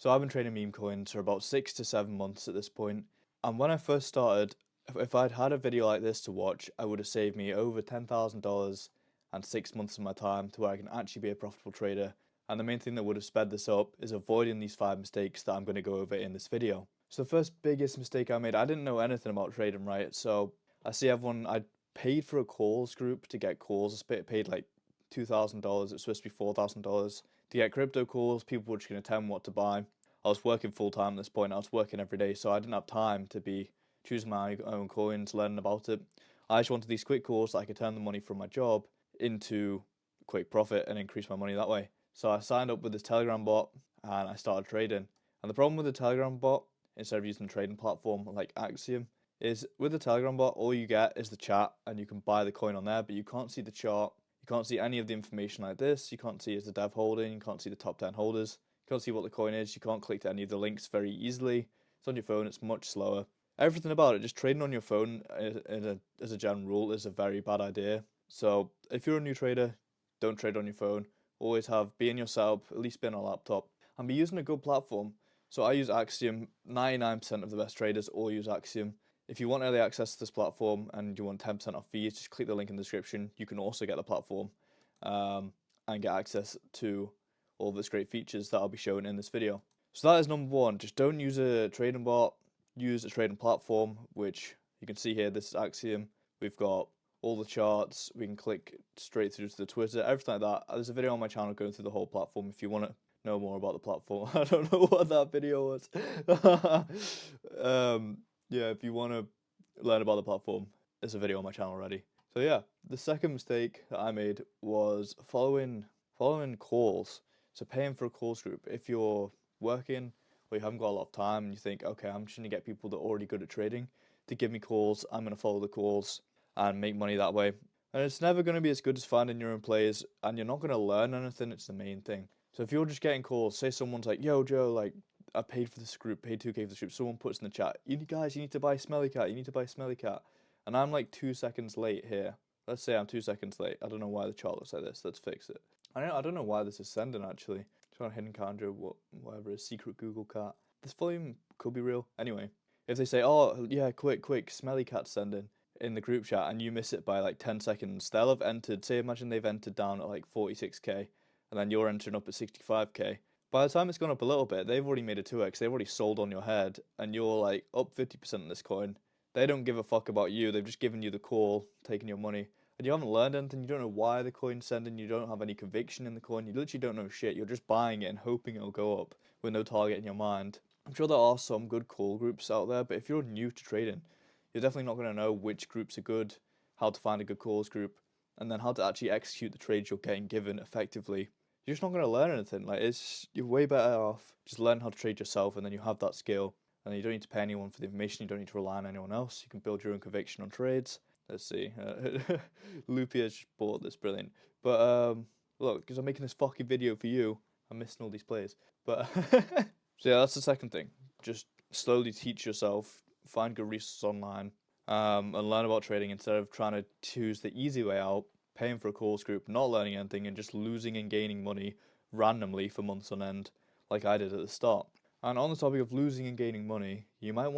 So I've been trading meme coins for about 6 to 7 months at this point. And when I first started, if I'd had a video like this to watch, I would have saved me over $10,000 and 6 months of my time to where I can actually be a profitable trader. And the main thing that would have sped this up is avoiding these 5 mistakes that I'm going to go over in this video. So the first biggest mistake I made, I didn't know anything about trading, right? So I see everyone, I paid for a calls group to get calls. I paid like $2,000. It's supposed to be $4,000 to get crypto calls. People were just going to tell me what to buy. I was working full time at this point. I was working every day, so I didn't have time to be choosing my own coins, learning about it. I just wanted these quick calls so I could turn the money from my job into quick profit and increase my money that way. So I signed up with this Telegram bot and I started trading. And the problem with the Telegram bot, instead of using a trading platform like Axiom, is with the Telegram bot, all you get is the chat and you can buy the coin on there, but you can't see the chart. You can't see any of the information like this. You can't see is the dev holding. You can't see the top 10 holders. You can't see what the coin is. You can't click to any of the links very easily. It's on your phone. It's much slower. Everything about it, just trading on your phone as a general rule is a very bad idea. So if you're a new trader, don't trade on your phone. Always be in your setup, at least be on a laptop, and be using a good platform. So I use Axiom. 99% of the best traders all use Axiom. If you want early access to this platform and you want 10% off fees, just click the link in the description. You can also get the platform and get access to all of its great features that I'll be showing in this video. So that is number one. Just don't use a trading bot. Use a trading platform, which you can see here. This is Axiom. We've got all the charts. We can click straight through to the Twitter, everything like that. There's a video on my channel going through the whole platform if you want to know more about the platform. I don't know what that video was. Yeah, if you want to learn about the platform, there's a video on my channel already. So yeah, the second mistake that I made was following calls. So paying for a calls group. If you're working or you haven't got a lot of time and you think, okay, I'm just going to get people that are already good at trading to give me calls, I'm going to follow the calls and make money that way. And it's never going to be as good as finding your own plays, and you're not going to learn anything. It's the main thing. So if you're just getting calls, say someone's like, yo, Joe, like, I paid for this group, paid 2K for this group. Someone puts in the chat, you need to buy Smelly Cat, you need to buy Smelly Cat. And I'm like 2 seconds late here. Let's say I'm 2 seconds late. I don't know why the chart looks like this. Let's fix it. I don't know why this is sending actually. Trying hidden conjure, whatever it is, secret Google cat. This volume could be real. Anyway, if they say, oh, yeah, quick, Smelly Cat's sending in the group chat and you miss it by like 10 seconds, they'll have entered, say, imagine they've entered down at like 46k and then you're entering up at 65k. By the time it's gone up a little bit, they've already made a 2x, they've already sold on your head and you're like up 50% in this coin. They don't give a fuck about you, they've just given you the call, taking your money. And you haven't learned anything, you don't know why the coin's sending, you don't have any conviction in the coin, you literally don't know shit, you're just buying it and hoping it'll go up with no target in your mind. I'm sure there are some good call groups out there, but if you're new to trading, you're definitely not going to know which groups are good, how to find a good calls group, and then how to actually execute the trades you're getting given effectively. You're just not going to learn anything. You're way better off just learn how to trade yourself, and then you have that skill, and then you don't need to pay anyone for the information, you don't need to rely on anyone else, you can build your own conviction on trades. Let's see. Loopy has just bought this, brilliant. But look, because I'm making this fucking video for you, I'm missing all these plays. But so yeah, that's the second thing. Just slowly teach yourself, find good resources online, and learn about trading instead of trying to choose the easy way out, paying for a calls group, not learning anything, and just losing and gaining money randomly for months on end, like I did at the start. And on the topic of losing and gaining money, you might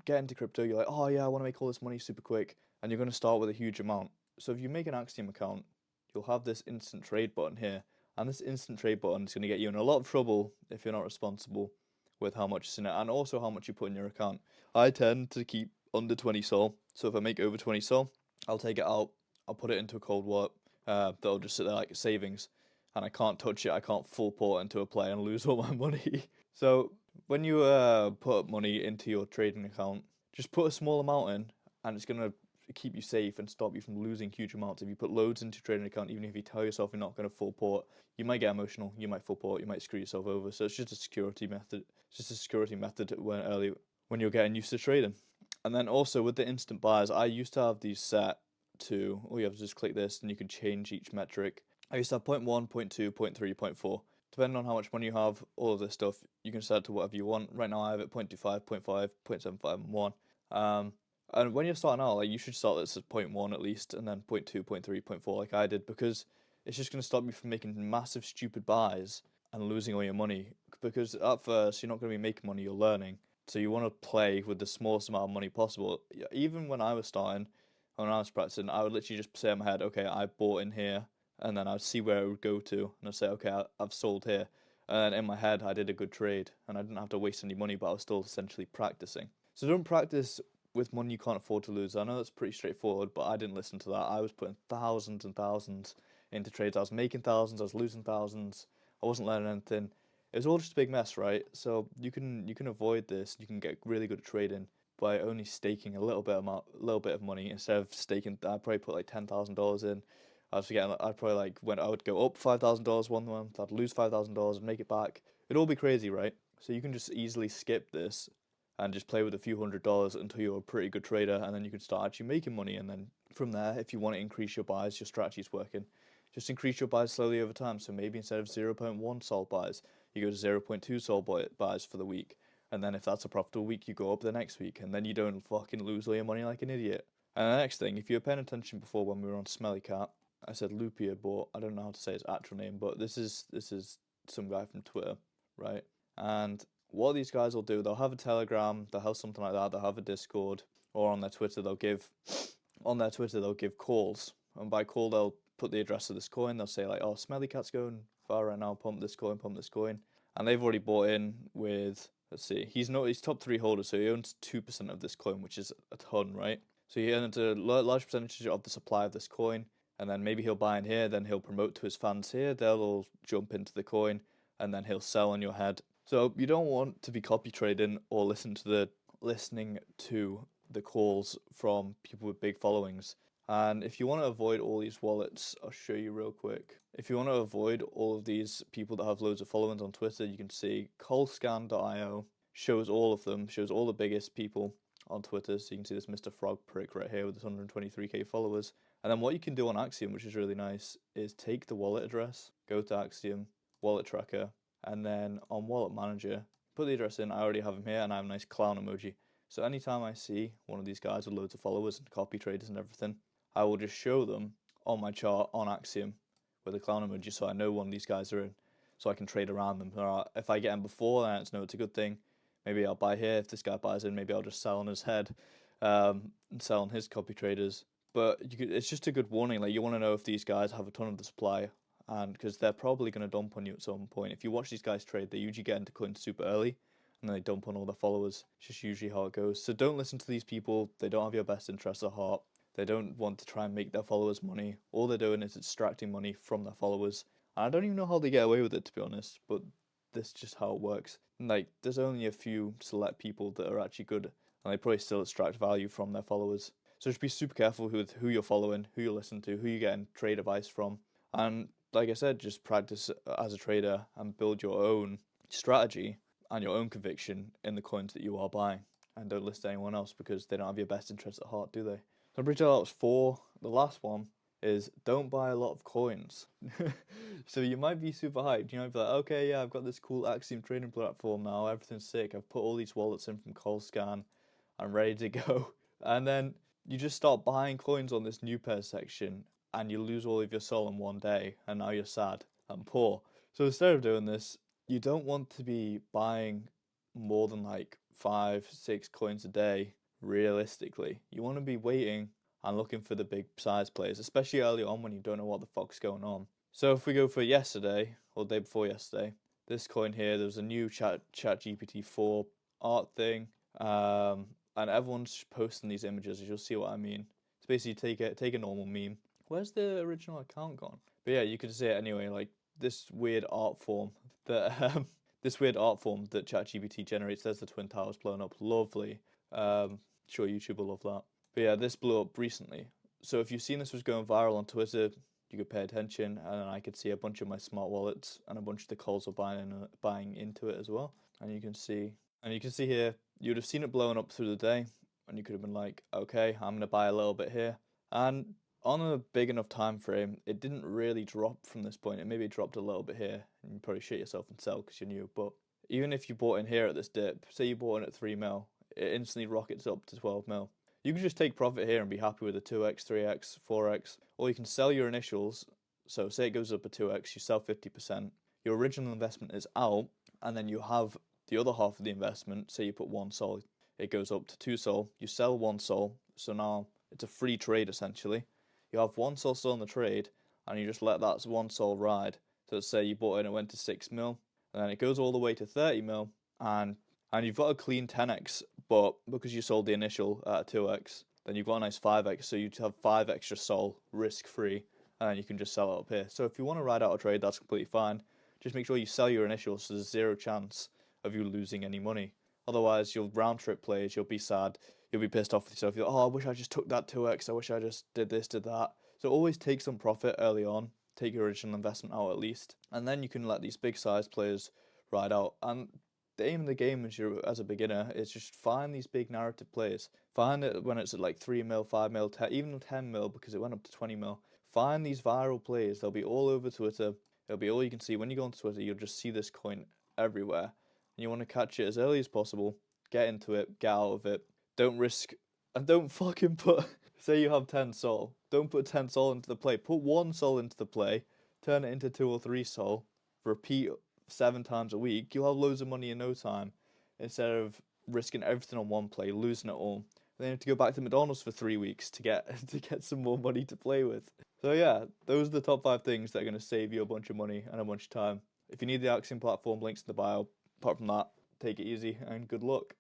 get into crypto, you're like, oh yeah, I want to make all this money super quick, and you're going to start with a huge amount. So if you make an Axiom account, you'll have this instant trade button here, and this instant trade button is going to get you in a lot of trouble if you're not responsible with how much is in it, and also how much you put in your account. I tend to keep under 20 sol, so if I make over 20 sol, I'll take it out, I'll put it into a cold wallet, that'll just sit there like a savings, and I can't touch it, I can't full port into a play and lose all my money. So when you put money into your trading account, just put a small amount in, and it's gonna keep you safe and stop you from losing huge amounts. If you put loads into your trading account, even if you tell yourself you're not going to full port, you might get emotional, you might full port, you might screw yourself over. So it's just a security method. It's just a security method when you're getting used to trading. And then also with the instant buys, I used to have these set to, all you have to just click this and you can change each metric. I used to have 0.1, 0.2, 0.3, 0.4. Depending on how much money you have, all of this stuff, you can set it to whatever you want. Right now I have it 0.25, 0.5, 0.75, and 1. And when you're starting out, like, you should start this at 0.1 at least, and then 0.2, 0.3, 0.4 like I did, because it's just going to stop you from making massive stupid buys and losing all your money, because at first you're not going to be making money, you're learning. So you want to play with the smallest amount of money possible. Even when I was starting, when I was practicing, I would literally just say in my head, okay, I bought in here, and then I'd see where it would go to, and I'd say, okay, I've sold here. And in my head, I did a good trade, and I didn't have to waste any money, but I was still essentially practicing. So don't practice with money you can't afford to lose. I know that's pretty straightforward, but I didn't listen to that. I was putting thousands and thousands into trades. I was making thousands, I was losing thousands. I wasn't learning anything. It was all just a big mess, right? So you can avoid this. You can get really good at trading by only staking a little bit of money instead of staking. I'd probably put like $10,000 in. I was forgetting. I'd probably like when I would go up $5,000 one month, I'd lose $5,000 and make it back. It'd all be crazy, right? So you can just easily skip this and just play with a few $100s until you're a pretty good trader, and then you can start actually making money. And then from there, if you want to increase your buys, your strategy's working. Just increase your buys slowly over time. So maybe instead of 0.1 sold buys, you go to 0.2 sold buys for the week. And then if that's a profitable week, you go up the next week, and then you don't fucking lose all your money like an idiot. And the next thing, if you were paying attention before when we were on Smelly Cat, I said Lupia, but I don't know how to say his actual name, but this is some guy from Twitter, right? And what these guys will do, they'll have a Telegram, they'll have something like that, they'll have a Discord, or on their Twitter they'll give calls. And by call they'll put the address of this coin, they'll say like, oh, Smelly Cat's going far right now, pump this coin. And they've already bought in with, let's see, he's top 3 holder, so he owns 2% of this coin, which is a ton, right? So he owns a large percentage of the supply of this coin, and then maybe he'll buy in here, then he'll promote to his fans here, they'll all jump into the coin, and then he'll sell on your head. So you don't want to be copy trading or listening to the calls from people with big followings. And if you want to avoid all these wallets, I'll show you real quick. If you want to avoid all of these people that have loads of followings on Twitter, you can see colscan.io shows all of them, shows all the biggest people on Twitter. So you can see this Mr. Frog prick right here with his 123k followers. And then what you can do on Axiom, which is really nice, is take the wallet address, go to Axiom, wallet tracker, and then on wallet manager, put the address in. I already have him here, and I have a nice clown emoji. So anytime I see one of these guys with loads of followers and copy traders and everything, I will just show them on my chart on Axiom with a clown emoji, so I know one of these guys are in, so I can trade around them. Or if I get them before, then it's a good thing. Maybe I'll buy here. If this guy buys in, maybe I'll just sell on his head, and sell on his copy traders. But it's just a good warning. Like, you want to know if these guys have a ton of the supply, and because they're probably going to dump on you at some point. If you watch these guys trade, they usually get into coins super early, and then they dump on all their followers. It's just usually how it goes. So don't listen to these people. They don't have your best interests at heart. They don't want to try and make their followers money. All they're doing is extracting money from their followers. And I don't even know how they get away with it, to be honest, but this is just how it works. And like, there's only a few select people that are actually good, and they probably still extract value from their followers. So just be super careful with who you're following, who you listen to, who you're getting trade advice from. And like I said, just practice as a trader and build your own strategy and your own conviction in the coins that you are buying. And don't listen to anyone else, because they don't have your best interests at heart, do they? So I'm pretty sure that was 4. The last one is don't buy a lot of coins. So you might be super hyped. You might be like, okay, yeah, I've got this cool Axiom trading platform now. Everything's sick. I've put all these wallets in from Colscan. I'm ready to go. And then you just start buying coins on this new pair section, and you lose all of your soul in one day, and now you're sad and poor. So instead of doing this, you don't want to be buying more than like 5-6 coins a day. Realistically, you want to be waiting and looking for the big size plays, especially early on when you don't know what the fuck's going on. So if we go for yesterday, or the day before yesterday, this coin here, there was a new ChatGPT 4 art thing, and everyone's posting these images, as you'll see what I mean. It's basically take a normal meme. Where's the original account gone? But yeah, you could see it anyway, like this weird art form that ChatGPT generates. There's the Twin Towers blowing up, lovely. Sure, YouTube will love that. But yeah, this blew up recently. So if you've seen this was going viral on Twitter, you could pay attention, and then I could see a bunch of my smart wallets and a bunch of the calls were buying into it as well. And you can see here, you'd have seen it blowing up through the day, and you could have been like, okay, I'm gonna buy a little bit here. And on a big enough time frame, it didn't really drop from this point. It maybe dropped a little bit here, and you probably shit yourself and sell because you're new. But even if you bought in here at this dip, say you bought in at 3 mil, it instantly rockets up to 12 mil. You can just take profit here and be happy with a 2x, 3x, 4x, or you can sell your initials. So say it goes up a 2x, you sell 50%, your original investment is out, and then you have the other half of the investment. Say you put 1 sol, it goes up to 2 sol. You sell 1 sol, so now it's a free trade essentially. You have 1 sol still in the trade, and you just let that 1 sol ride. So let's say you bought it and it went to 6 mil, and then it goes all the way to 30 mil, and you've got a clean 10x, but because you sold the initial at 2x, then you've got a nice 5x, so you have 5 extra sol risk free, and then you can just sell it up here. So if you want to ride out a trade, that's completely fine. Just make sure you sell your initial, so there's zero chance of you losing any money. Otherwise, you'll round trip plays, you'll be sad, you'll be pissed off with yourself. You're like, oh, I wish I just took that 2x, I wish I just did this, did that. So always take some profit early on, take your original investment out at least, and then you can let these big size players ride out. And the aim of the game as a beginner is just find these big narrative plays. Find it when it's at like 3 mil, 5 mil, 10, even 10 mil, because it went up to 20 mil. Find these viral plays. They'll be all over Twitter. It'll be all you can see. When you go on Twitter, you'll just see this coin everywhere. And you want to catch it as early as possible. Get into it. Get out of it. Don't risk, and don't fucking put, say you have 10 sol. Don't put 10 sol into the play. Put 1 sol into the play. Turn it into 2 or 3 sol. Repeat 7 times a week. You'll have loads of money in no time. Instead of risking everything on one play, losing it all. Then you have to go back to McDonald's for 3 weeks to get some more money to play with. So yeah, those are the top 5 things that are going to save you a bunch of money and a bunch of time. If you need the Axiom platform, links in the bio. Apart from that, take it easy and good luck.